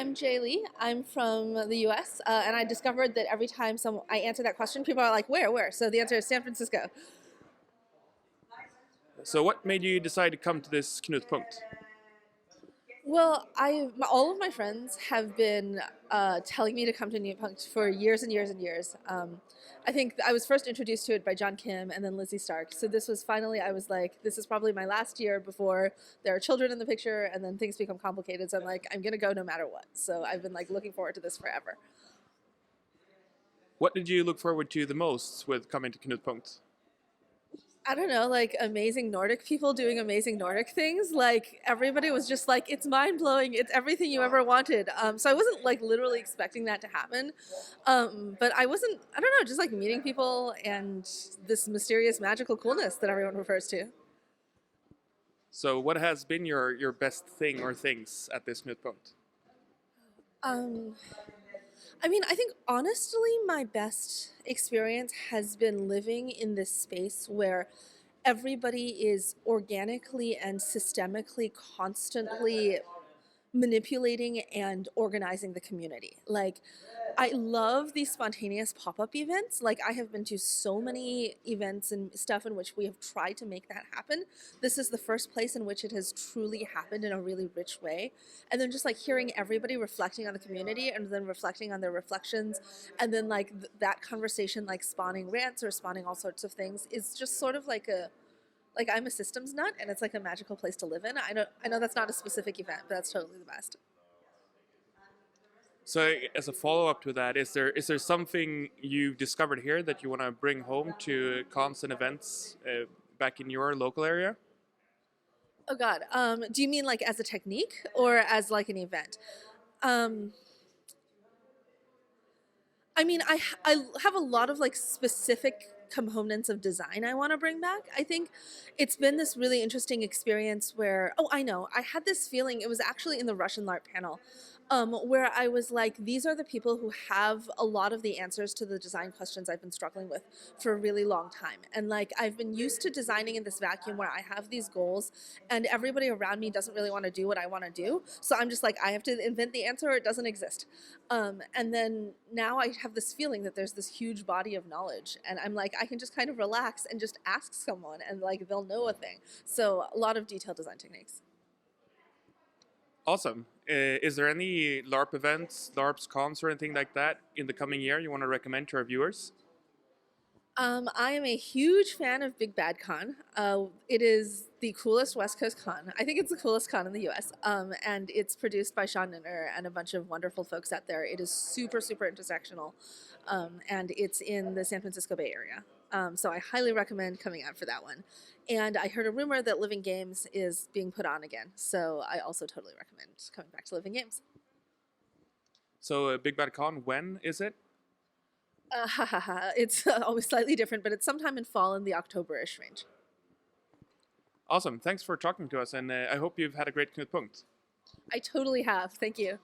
I'm Jaylee. I'm from the US, and I discovered that every time I answer that question, people are like, where? So the answer is San Francisco. So what made you decide to come to this Knutepunkt? Well, all of my friends have been telling me to come to Knutepunkt for years and years and years. I think I was first introduced to it by John Kim and then Lizzie Stark. So this was finally, I was like, this is probably my last year before there are children in the picture, and then things become complicated. So I'm like, I'm gonna go no matter what. So I've been like looking forward to this forever. What did you look forward to the most with coming to Knutepunkt? I don't know, like amazing Nordic people doing amazing Nordic things. Like everybody was just like, it's mind blowing. It's everything you ever wanted. So I wasn't like literally expecting that to happen. But I don't know, just like meeting people and this mysterious magical coolness that everyone refers to. So what has been your best thing or things at this Knutepunkt? Um, I think honestly, my best experience has been living in this space where everybody is organically and systemically constantly manipulating and organizing the community. Like, I love these spontaneous pop-up events. Like, I have been to so many events and stuff in which we have tried to make that happen. This is the first place in which it has truly happened in a really rich way. And then just like hearing everybody reflecting on the community and then reflecting on their reflections, and then like that conversation like spawning rants or spawning all sorts of things is just sort of like I'm a systems nut, and it's like a magical place to live in. I know that's not a specific event, but that's totally the best. So as a follow-up to that, is there something you've discovered here that you want to bring home to cons and events back in your local area? Oh God, do you mean like as a technique or as like an event? Um, I have a lot of like specific components of design I want to bring back. I think it's been this really interesting experience where, oh, I know, I had this feeling, it was actually in the Russian Larp panel, where I was like, these are the people who have a lot of the answers to the design questions I've been struggling with for a really long time. And like, I've been used to designing in this vacuum where I have these goals and everybody around me doesn't really want to do what I want to do. So I'm just like, I have to invent the answer or it doesn't exist. And then now I have this feeling that there's this huge body of knowledge, and I'm like, I can just kind of relax and just ask someone, and like they'll know a thing. So a lot of detailed design techniques. Awesome. Is there any LARP events, LARPs, cons, or anything like that in the coming year you want to recommend to our viewers? I am a huge fan of Big Bad Con. It is the coolest West Coast con. I think it's the coolest con in the US. And it's produced by Sean Ninner and a bunch of wonderful folks out there. It is super, super intersectional. And it's in the San Francisco Bay Area. So I highly recommend coming out for that one. And I heard a rumor that Living Games is being put on again. So I also totally recommend coming back to Living Games. So Big Bad Con, when is it? It's always slightly different, but it's sometime in fall in the October-ish range. Awesome. Thanks for talking to us, and I hope you've had a great Knutepunkt. I totally have. Thank you.